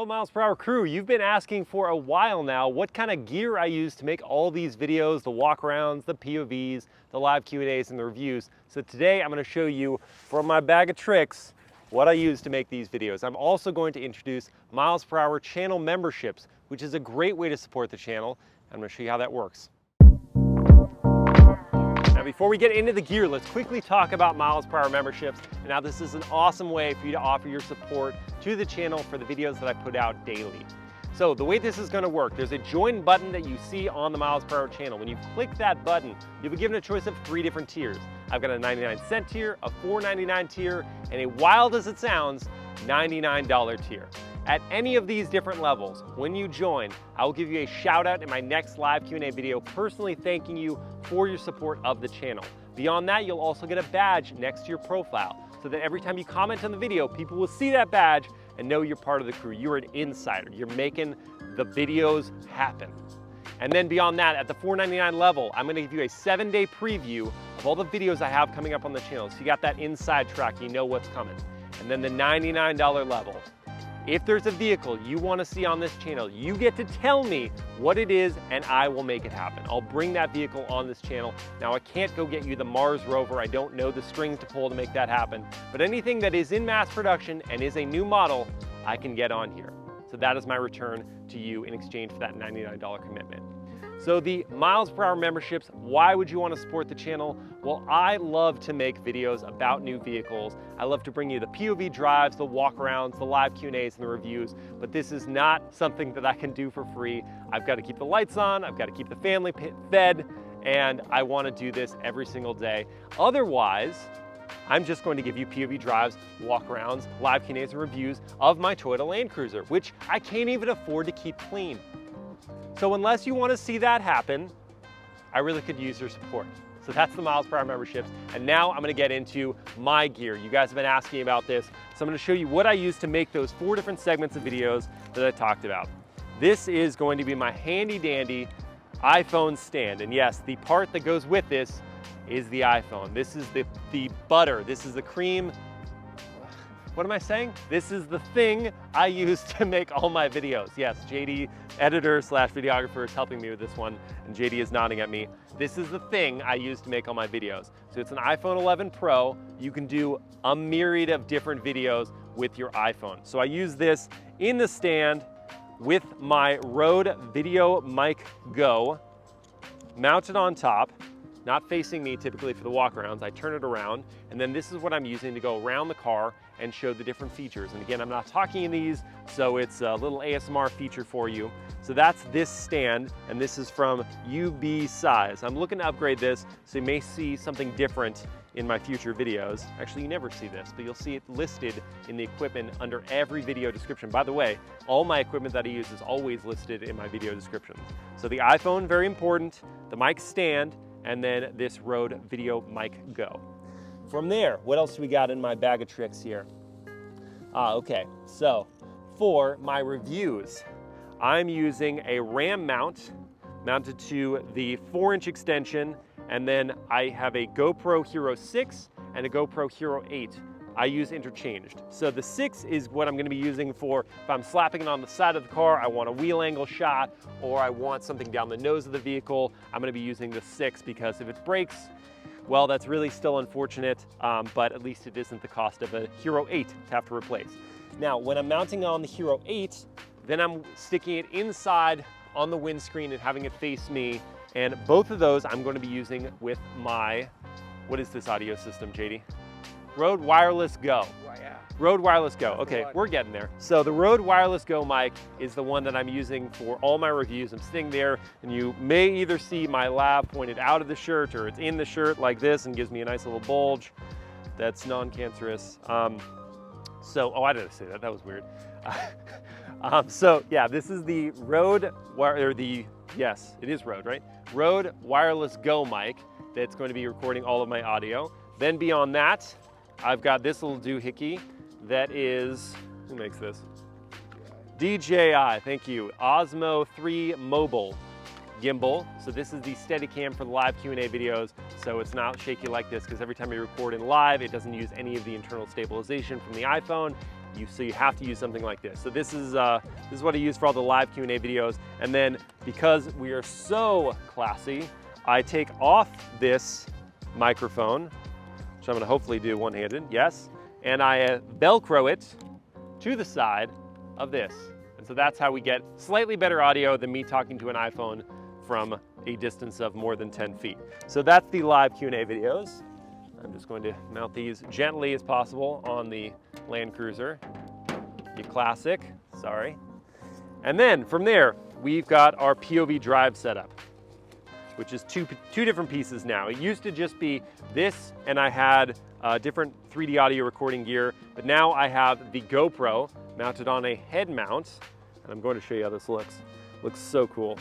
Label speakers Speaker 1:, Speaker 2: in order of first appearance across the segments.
Speaker 1: Well, MilesPerHr crew, you've been asking for a while now what kind of gear I use to make all these videos, the walkarounds, the POVs, the live Q&As, and the reviews. So today I'm going to show you from my bag of tricks what I use to make these videos. I'm also going to introduce MilesPerHr channel memberships, which is a great way to support the channel. I'm going to show you how that works. Now, before we get into the gear, let's quickly talk about MilesPerHr memberships. And now this is an awesome way for you to offer your support to the channel for the videos that I put out daily. So the way this is going to work, there's a join button that you see on the MilesPerHr channel. When you click that button, you'll be given a choice of 3 different tiers. I've got a 99-cent tier, a $4.99 tier, and a wild as it sounds, $99 tier. At any of these different levels, when you join, I will give you a shout out in my next live Q&A video personally thanking you for your support of the channel. Beyond that, you'll also get a badge next to your profile so that every time you comment on the video, people will see that badge and know you're part of the crew. You're an insider. You're making the videos happen. And then beyond that, at the $4.99 level, I'm gonna give you a 7-day preview of all the videos I have coming up on the channel. So you got that inside track, you know what's coming. And then the $99 level. If there's a vehicle you want to see on this channel, you get to tell me what it is and I will make it happen. I'll bring that vehicle on this channel. Now, I can't go get you the Mars rover. I don't know the strings to pull to make that happen. But anything that is in mass production and is a new model, I can get on here. So that is my return to you in exchange for that $99 commitment. So the MilesPerHr memberships, why would you want to support the channel? Well, I love to make videos about new vehicles. I love to bring you the POV drives, the walkarounds, the live Q&As, and the reviews, but this is not something that I can do for free. I've got to keep the lights on, I've got to keep the family fed, and I want to do this every single day. Otherwise, I'm just going to give you POV drives, walkarounds, live Q&As, and reviews of my Toyota Land Cruiser, which I can't even afford to keep clean. So unless you want to see that happen, I really could use your support. So that's the MilesPerHr memberships. And now I'm going to get into my gear. You guys have been asking about this. So I'm going to show you what I use to make those 4 different segments of videos that I talked about. This is going to be my handy dandy iPhone stand. And yes, the part that goes with this is the iPhone. This is the butter. This is the cream. What am I saying? This is the thing I use to make all my videos. Yes, JD, editor / videographer, is helping me with this one, and JD is nodding at me. This is the thing I use to make all my videos. So it's an iPhone 11 Pro. You can do a myriad of different videos with your iPhone. So I use this in the stand with my Rode Video Mic Go mounted on top, not facing me typically for the walkarounds. I turn it around, and then this is what I'm using to go around the car and show the different features. And again, I'm not talking in these, so it's a little ASMR feature for you. So that's this stand, and this is from UB Size. I'm looking to upgrade this, so you may see something different in my future videos. Actually, you never see this, but you'll see it listed in the equipment under every video description. By the way, all my equipment that I use is always listed in my video descriptions. So the iPhone, very important, the mic stand, and then this Rode Video Mic Go. From there, what else do we got in my bag of tricks here? Okay, so for my reviews, I'm using a RAM mount mounted to the 4-inch extension, and then I have a GoPro Hero 6 and a GoPro Hero 8. I use interchanged. So the 6 is what I'm gonna be using for if I'm slapping it on the side of the car, I want a wheel angle shot, or I want something down the nose of the vehicle, I'm gonna be using the 6 because if it breaks, well, that's really still unfortunate, but at least it isn't the cost of a Hero 8 to have to replace. Now, when I'm mounting on the Hero 8, then I'm sticking it inside on the windscreen and having it face me, and both of those I'm going to be using with my, what is this audio system, JD? Rode Wireless Go.
Speaker 2: Yeah.
Speaker 1: Rode Wireless Go. Okay, we're getting there. So the Rode Wireless Go mic is the one that I'm using for all my reviews. I'm sitting there, and you may either see my lab pointed out of the shirt, or it's in the shirt like this and gives me a nice little bulge. That's non-cancerous. Oh, I didn't say that. That was weird. So yeah, this is the Rode, yes, it is Rode, right? Rode Wireless Go mic that's going to be recording all of my audio. Then beyond that, I've got this little doohickey that is, who makes this? DJI, thank you. Osmo 3 Mobile gimbal. So this is the Steadicam for the live Q&A videos. So it's not shaky like this because every time you record in live, it doesn't use any of the internal stabilization from the iPhone. so you have to use something like this. So this is what I use for all the live Q&A videos. And then because we are so classy, I take off this microphone, which I'm gonna hopefully do one-handed, yes, and I Velcro it to the side of this. And so that's how we get slightly better audio than me talking to an iPhone from a distance of more than 10 feet. So that's the live Q&A videos. I'm just going to mount these gently as possible on the Land Cruiser. You classic, sorry. And then from there, we've got our POV drive setup, which is two different pieces now. It used to just be this, and I had different 3D audio recording gear, but now I have the GoPro mounted on a head mount, and I'm going to show you how this looks. Looks so cool.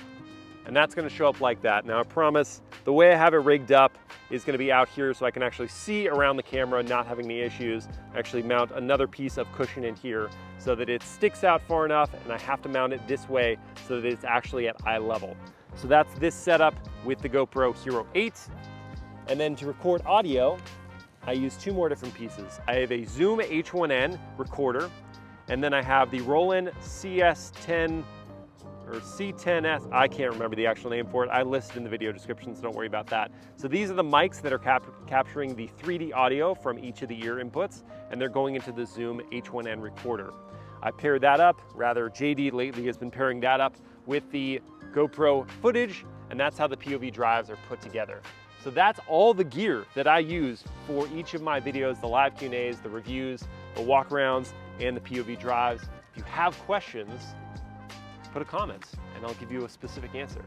Speaker 1: And that's gonna show up like that. Now I promise, the way I have it rigged up is gonna be out here so I can actually see around the camera, not having any issues. Actually mount another piece of cushion in here so that it sticks out far enough, and I have to mount it this way so that it's actually at eye level. So that's this setup with the GoPro Hero 8. And then to record audio, I use two more different pieces. I have a Zoom H1N recorder, and then I have the Roland CS10 or C10S, I can't remember the actual name for it. I listed in the video description, so don't worry about that. So these are the mics that are capturing the 3D audio from each of the ear inputs, and they're going into the Zoom H1N recorder. I paired that up, rather JD lately has been pairing that up with the GoPro footage, and that's how the POV drives are put together. So that's all the gear that I use for each of my videos, the live Q&As, the reviews, the walkarounds, and the POV drives. If you have questions, put a comment and I'll give you a specific answer.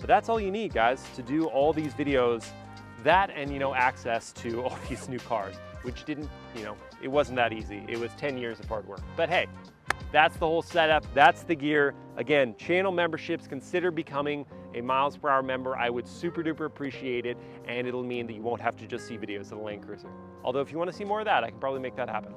Speaker 1: But that's all you need, guys, to do all these videos. That and, access to all these new cars, which didn't, it wasn't that easy. It was 10 years of hard work. But hey, that's the whole setup. That's the gear. Again, channel memberships, consider becoming a MilesPerHr member. I would super duper appreciate it, and it'll mean that you won't have to just see videos of the Land Cruiser. Although if you want to see more of that, I can probably make that happen.